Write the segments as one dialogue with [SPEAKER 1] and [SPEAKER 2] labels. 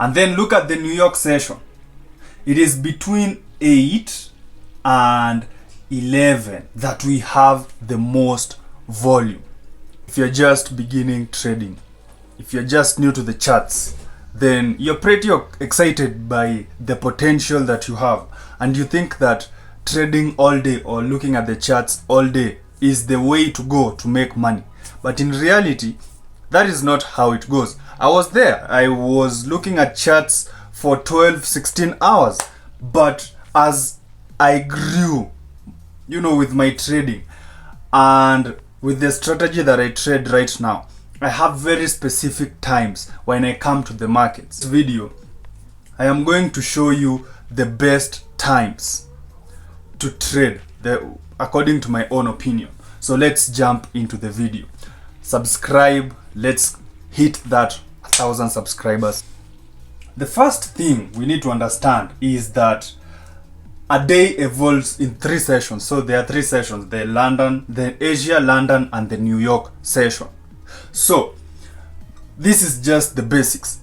[SPEAKER 1] And then look at the New York session. It is between 8 and 11 that we have the most volume. If you're just beginning trading, if you're just new to the charts, then you're pretty excited by the potential that you have, and you think that trading all day or looking at the charts all day is the way to go to make money. But in reality, that is not how it goes. I was there. I was looking at charts for 12, 16 hours. But as I grew, with my trading and with the strategy that I trade right now, I have very specific times when I come to the markets. This video, I am going to show you the best times to trade according to my own opinion. So let's jump into the video. Subscribe. Let's hit that 1,000 subscribers. The first thing we need to understand is that a day evolves in 3 sessions. So there are 3 sessions: the Asia, London, and the New York session. So this is just the basics.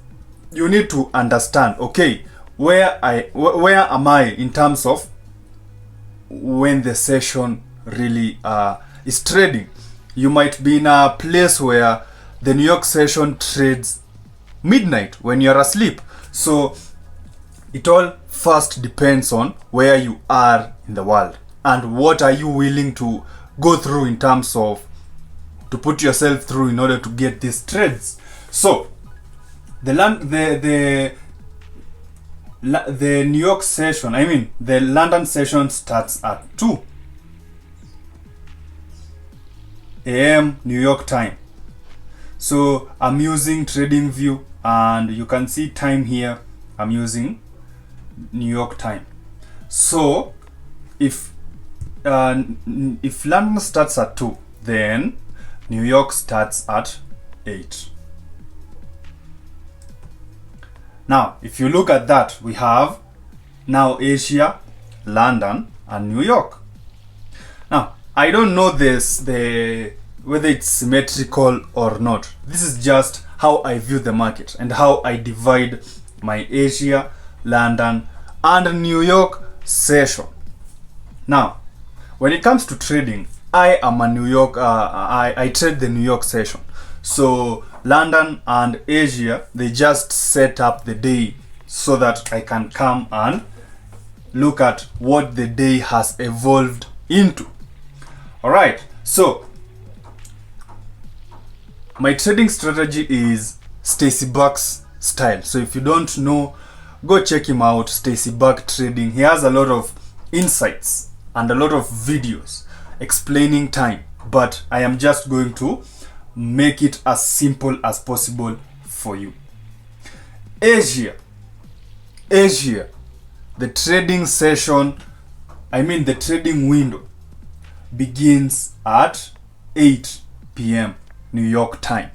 [SPEAKER 1] You need to understand, okay, where am I in terms of when the session really is trading. You might be in a place where the New York session trades midnight when you're asleep. So it all first depends on where you are in the world and what are you willing to go through in terms of to put yourself through in order to get these trades. So the New York session, the London session starts at 2 a.m. New York time. So I'm using TradingView, and you can see time here. I'm using New York time. So if London starts at 2, then New York starts at 8. Now, if you look at that, we have now Asia, London, and New York. Now, I don't know whether it's symmetrical or not. This is just how I view the market and how I divide my Asia, London, and New York session. Now, when it comes to trading, I am a New York, I trade the New York session. So London and Asia, they just set up the day so that I can come and look at what the day has evolved into. All right, so my trading strategy is Stacy Buck's style. So if you don't know, go check him out, Stacy Buck Trading. He has a lot of insights and a lot of videos explaining time, but I am just going to make it as simple as possible for you. Asia, the trading session, the trading window begins at 8 p.m. New York time.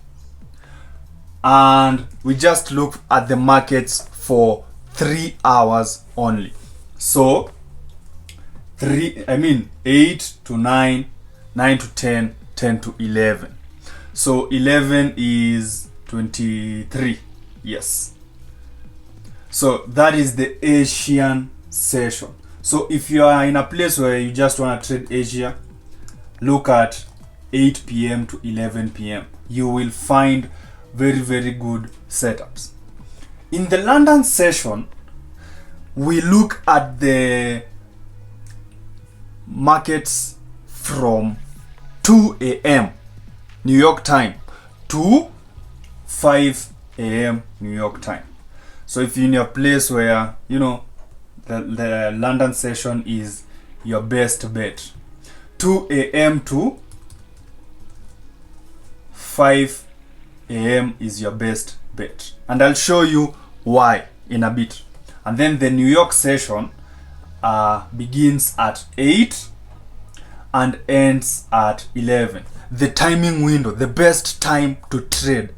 [SPEAKER 1] And we just look at the markets for 3 hours only. So 8 to 9, 9 to 10, 10 to 11. So 11 is 23. Yes. So that is the Asian session. So if you are in a place where you just want to trade Asia, look at 8 p.m. to 11 p.m. You will find very, very good setups. In the London session, we look at the markets from 2 a.m. New York time to 5 a.m. New York time. So if you're in a place where the London session is your best bet, 2 a.m. to 5 a.m. is your best bet, and I'll show you why in a bit. And then the New York session begins at 8 and ends at 11. The timing window, the best time to trade.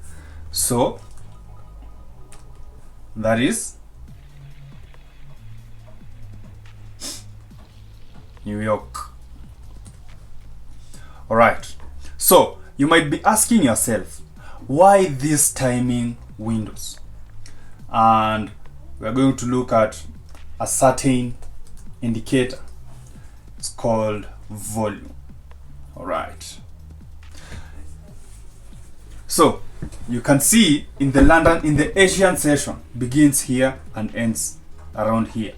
[SPEAKER 1] So that is New York. All right. So you might be asking yourself, why these timing windows? and we're going to look at a certain indicator. It's called volume. All right. So you can see in the Asian session begins here and ends around here.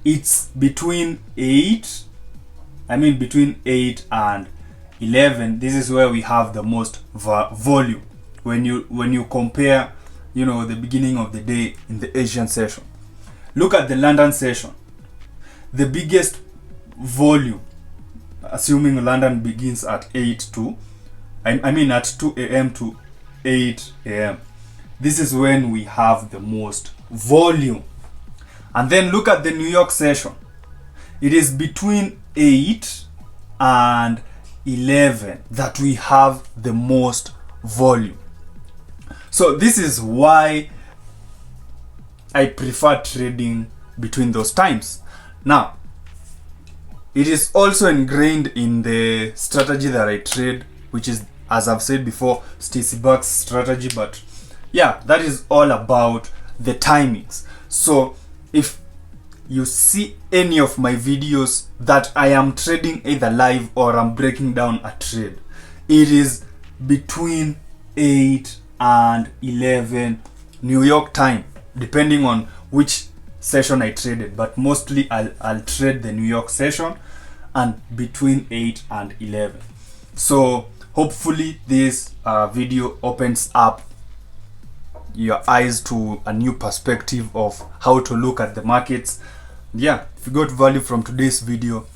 [SPEAKER 1] It's between 8 and 11. This is where we have the most volume when you compare, the beginning of the day in the Asian session. Look at the London session. The biggest volume, assuming London begins at 2 a.m. to 8 a.m. This is when we have the most volume. And then look at the New York session. It is between 8 and 11 that we have the most volume. So this is why I prefer trading between those times. Now, it is also ingrained in the strategy that I trade, which is, as I've said before, Stacy Buck's strategy. But yeah, that is all about the timings. So if you see any of my videos that I am trading either live or I'm breaking down a trade, it is between 8 and 11 New York time, depending on which session I traded, but mostly I'll trade the New York session, and between 8 and 11. So hopefully this video opens up your eyes to a new perspective of how to look at the markets. Yeah, if you got value from today's video,